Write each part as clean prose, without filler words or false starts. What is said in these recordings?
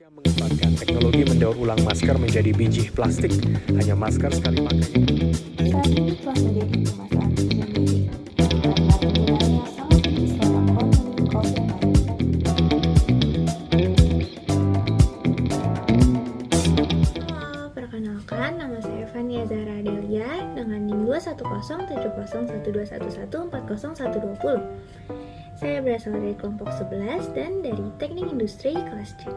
Indonesia mengembangkan teknologi mendaur ulang masker menjadi biji plastik. Hanya masker sekali pakai. Saat ini telah menjadi permasalahan tersendiri karena penggunaannya sangat tinggi selama pandemi COVID-19. Halo, perkenalkan nama saya Fania Zahra Delia dengan NIM 210701211400120. Saya berasal dari kelompok 11 dan dari Teknik Industri kelas C.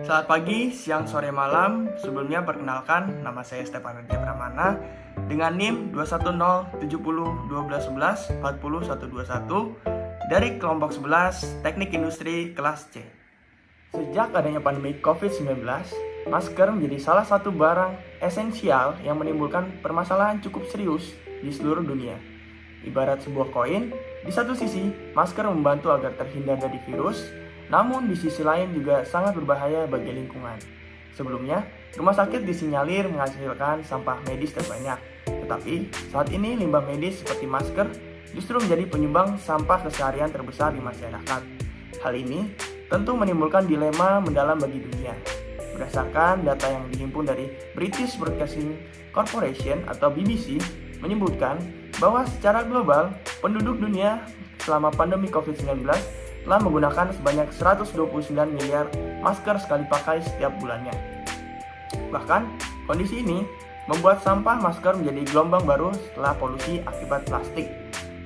Selamat pagi, siang, sore, malam. Sebelumnya perkenalkan, nama saya Stefan Raditya Pramana dengan NIM 210701211400121 dari kelompok 11 Teknik Industri kelas C. Sejak adanya pandemi COVID-19, masker menjadi salah satu barang esensial yang menimbulkan permasalahan cukup serius di seluruh dunia. Ibarat sebuah koin, di satu sisi masker membantu agar terhindar dari virus, namun di sisi lain juga sangat berbahaya bagi lingkungan. Sebelumnya, rumah sakit disinyalir menghasilkan sampah medis terbanyak. Tetapi saat ini limbah medis seperti masker justru menjadi penyumbang sampah keseharian terbesar di masyarakat. Hal ini tentu menimbulkan dilema mendalam bagi dunia. Berdasarkan data yang dihimpun dari British Broadcasting Corporation atau BBC menyebutkan bahwa secara global penduduk dunia selama pandemi COVID-19 telah menggunakan sebanyak 129 miliar masker sekali pakai setiap bulannya. Bahkan, kondisi ini membuat sampah masker menjadi gelombang baru setelah polusi akibat plastik.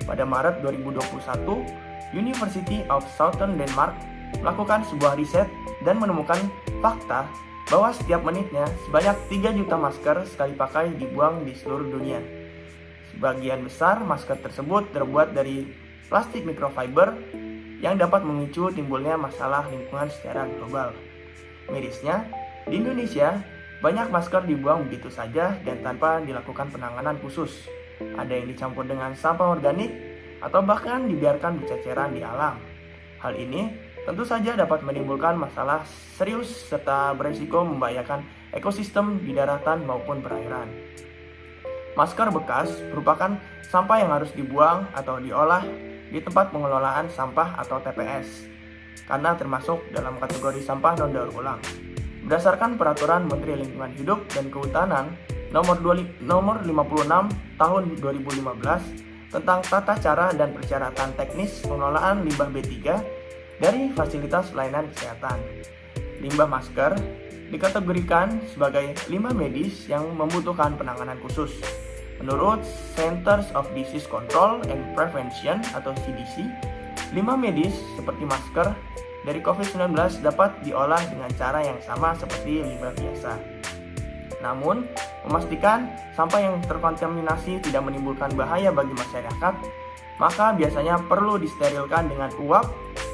Pada Maret 2021, University of Southern Denmark melakukan sebuah riset dan menemukan fakta bahwa setiap menitnya sebanyak 3 juta masker sekali pakai dibuang di seluruh dunia. Sebagian besar masker tersebut terbuat dari plastik microfiber yang dapat memicu timbulnya masalah lingkungan secara global. Mirisnya, di Indonesia, banyak masker dibuang begitu saja dan tanpa dilakukan penanganan khusus. Ada yang dicampur dengan sampah organik atau bahkan dibiarkan berceceran di alam. Hal ini tentu saja dapat menimbulkan masalah serius serta beresiko membahayakan ekosistem di daratan maupun perairan. Masker bekas merupakan sampah yang harus dibuang atau diolah di tempat pengelolaan sampah atau TPS, karena termasuk dalam kategori sampah non-daur ulang. Berdasarkan Peraturan Menteri Lingkungan Hidup dan Kehutanan nomor 56 tahun 2015 tentang tata cara dan persyaratan teknis pengelolaan limbah B3 dari fasilitas pelayanan kesehatan. Limbah masker dikategorikan sebagai limbah medis yang membutuhkan penanganan khusus. Menurut Centers of Disease Control and Prevention atau CDC, limbah medis seperti masker dari COVID-19 dapat diolah dengan cara yang sama seperti limbah biasa. Namun, memastikan sampah yang terkontaminasi tidak menimbulkan bahaya bagi masyarakat, maka biasanya perlu disterilkan dengan uap,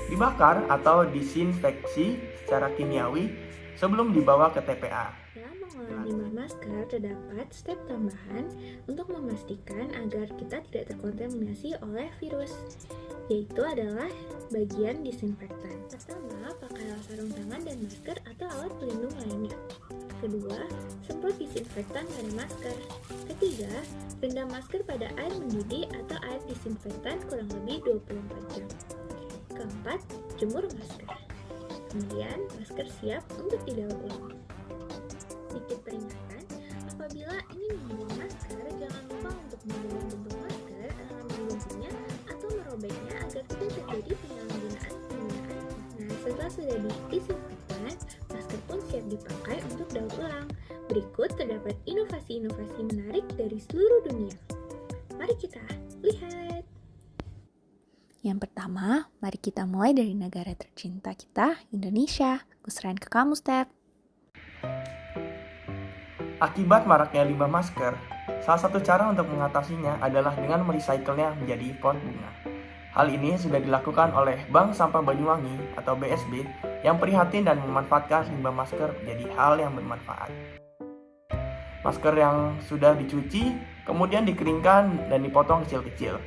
dibakar atau disinfeksi secara kimiawi sebelum dibawa ke TPA. Dalam mengolah limbah masker terdapat step tambahan untuk memastikan agar kita tidak terkontaminasi oleh virus, yaitu adalah bagian disinfektan. Pertama, pakailah sarung tangan dan masker atau alat pelindung lainnya. Kedua, semprot disinfektan pada masker. Ketiga, rendam masker pada air mendidih atau air disinfektan kurang lebih 24 jam. Keempat, jemur masker. Kemudian, masker siap untuk didaur ulang. Sedikit peringatan, apabila ingin membuang masker, jangan lupa untuk membuang bentuk masker dengan mengguntingnya atau merobeknya agar tidak terjadi penyalahgunaan penggunaan. Nah, setelah sudah disinfektan, masker pun siap dipakai untuk daur ulang. Berikut terdapat inovasi-inovasi menarik dari seluruh dunia. Mari kita lihat. Yang pertama, mari kita mulai dari negara tercinta kita, Indonesia. Kuserahin ke kamu, Steph. Akibat maraknya limbah masker, salah satu cara untuk mengatasinya adalah dengan merecycle-nya menjadi pot bunga. Hal ini sudah dilakukan oleh Bank Sampah Banyuwangi atau BSB yang prihatin dan memanfaatkan limbah masker menjadi hal yang bermanfaat. Masker yang sudah dicuci kemudian dikeringkan dan dipotong kecil-kecil.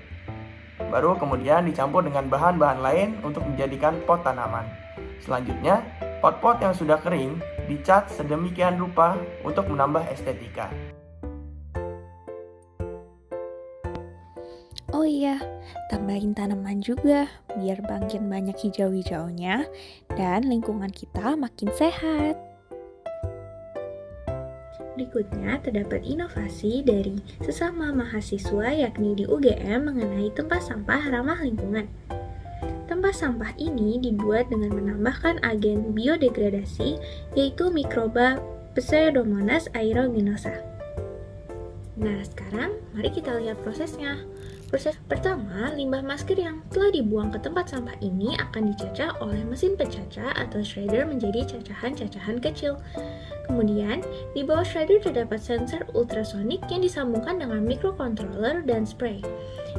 Baru kemudian dicampur dengan bahan-bahan lain untuk menjadikan pot tanaman. Selanjutnya, pot-pot yang sudah kering dicat sedemikian rupa untuk menambah estetika. Oh iya, tambahin tanaman juga biar makin banyak hijau-hijaunya dan lingkungan kita makin sehat. Berikutnya terdapat inovasi dari sesama mahasiswa yakni di UGM mengenai tempat sampah ramah lingkungan. Tempat sampah ini dibuat dengan menambahkan agen biodegradasi yaitu mikroba Pseudomonas aeruginosa. Nah, sekarang mari kita lihat prosesnya. Proses pertama, limbah masker yang telah dibuang ke tempat sampah ini akan dicacah oleh mesin pencacah atau shredder menjadi cacahan-cacahan kecil. Kemudian, di bawah shredder terdapat sensor ultrasonik yang disambungkan dengan microcontroller dan spray.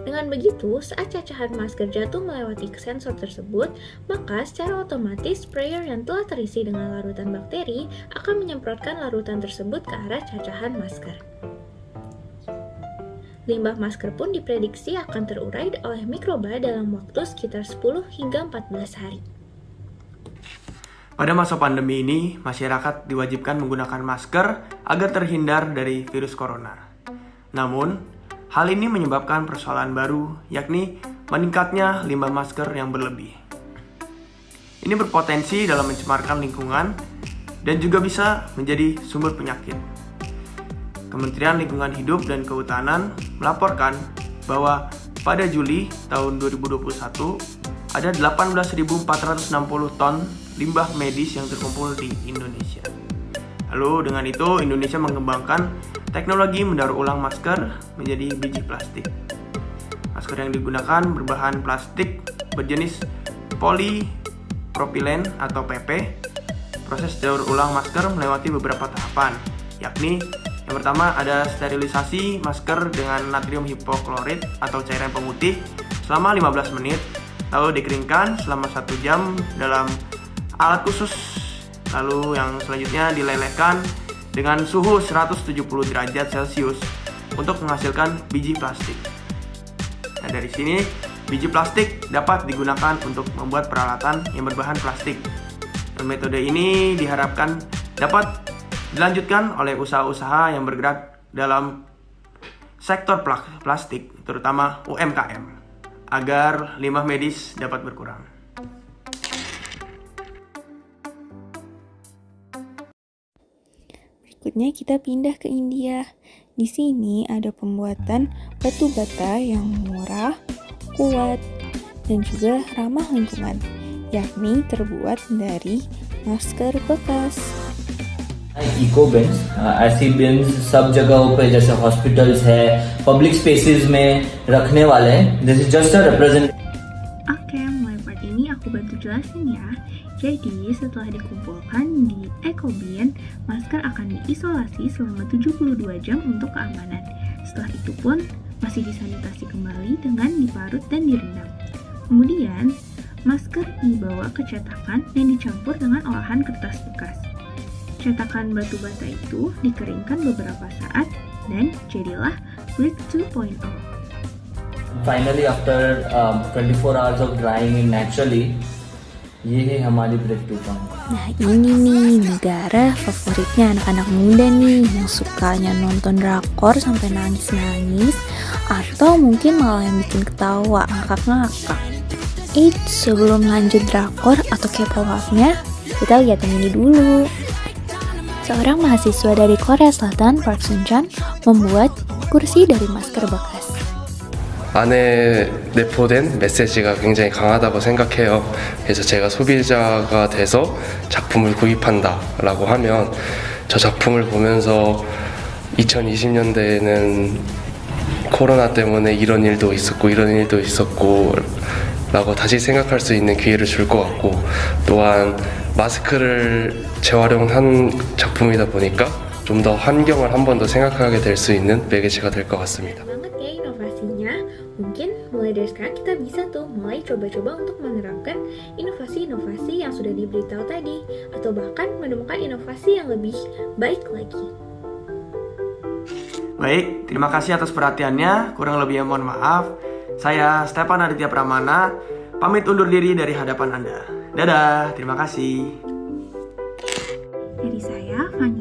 Dengan begitu, saat cacahan masker jatuh melewati sensor tersebut, maka secara otomatis sprayer yang telah terisi dengan larutan bakteri akan menyemprotkan larutan tersebut ke arah cacahan masker. Limbah masker pun diprediksi akan terurai oleh mikroba dalam waktu sekitar 10 hingga 14 hari. Pada masa pandemi ini, masyarakat diwajibkan menggunakan masker agar terhindar dari virus corona. Namun, hal ini menyebabkan persoalan baru, yakni meningkatnya limbah masker yang berlebih. Ini berpotensi dalam mencemarkan lingkungan dan juga bisa menjadi sumber penyakit. Kementerian Lingkungan Hidup dan Kehutanan melaporkan bahwa pada Juli tahun 2021 ada 18.460 ton limbah medis yang terkumpul di Indonesia. Lalu dengan itu Indonesia mengembangkan teknologi mendaur ulang masker menjadi biji plastik. Masker yang digunakan berbahan plastik berjenis polipropilen atau PP. Proses daur ulang masker melewati beberapa tahapan, yakni yang pertama ada sterilisasi masker dengan natrium hipoklorit atau cairan pemutih selama 15 menit, lalu dikeringkan selama 1 jam dalam alat khusus. Lalu yang selanjutnya dilelehkan dengan suhu 170 derajat Celcius untuk menghasilkan biji plastik. Nah, dari sini biji plastik dapat digunakan untuk membuat peralatan yang berbahan plastik. Dan metode ini diharapkan dapat dilanjutkan oleh usaha-usaha yang bergerak dalam sektor plastik, terutama UMKM, agar limbah medis dapat berkurang. Berikutnya kita pindah ke India. Di sini ada pembuatan batu bata yang murah, kuat, dan juga ramah lingkungan, yakni terbuat dari masker bekas. Eco bins ऐसी bins सब जगहों पे जैसे हॉस्पिटल्स है public spaces में रखने वाले हैं. This is just a represent. Oke, mulai part ini aku bantu jelasin ya. Jadi setelah dikumpulkan di eco bin, masker akan diisolasi selama 72 jam untuk keamanan. Setelah itu pun masih disanitasi kembali dengan diparut dan direndam. Kemudian masker dibawa ke cetakan dan dicampur dengan olahan kertas bekas. Cetakan batu bata itu dikeringkan beberapa saat dan jadilah Brick 2.0. Finally after 24 hours of drying it naturally, ये है हमारी Brick 2.0. Nah ini nih negara favoritnya anak-anak muda nih yang sukanya nonton drakor sampai nangis-nangis atau mungkin malah yang bikin ketawa ngakak-ngakak. Sebelum lanjut drakor atau K-pop-nya, kita lihat yang ini dulu. Seorang mahasiswa dari Korea Selatan, Park Sun-chan, membuat kursi dari masker bekas. 안에 내포된 메시지가 굉장히 강하다고 생각해요. 그래서 제가 소비자가 돼서 작품을 구입한다라고 하면 저 작품을 보면서 2020년대에는 코로나 때문에 이런 일도 있었고 라고 다시 생각할 수 있는 기회를 줄 것 같고, 또한 마스크를 재활용한 작품이다 보니까 좀 더 환경을 한 번 더 생각하게 될 수 있는 매개체가 될 것 같습니다. Banget ya inovasinya. Mungkin mulai dari sekarang kita bisa tuh mulai coba-coba untuk menerapkan inovasi-inovasi yang sudah diberitahu tadi, atau bahkan menemukan inovasi yang lebih baik lagi. Baik, terima kasih atas perhatiannya. Kurang lebihnya mohon maaf. Saya Stepan Aditya Pramana, pamit undur diri dari hadapan Anda. Dadah, terima kasih. Dari saya, Fanya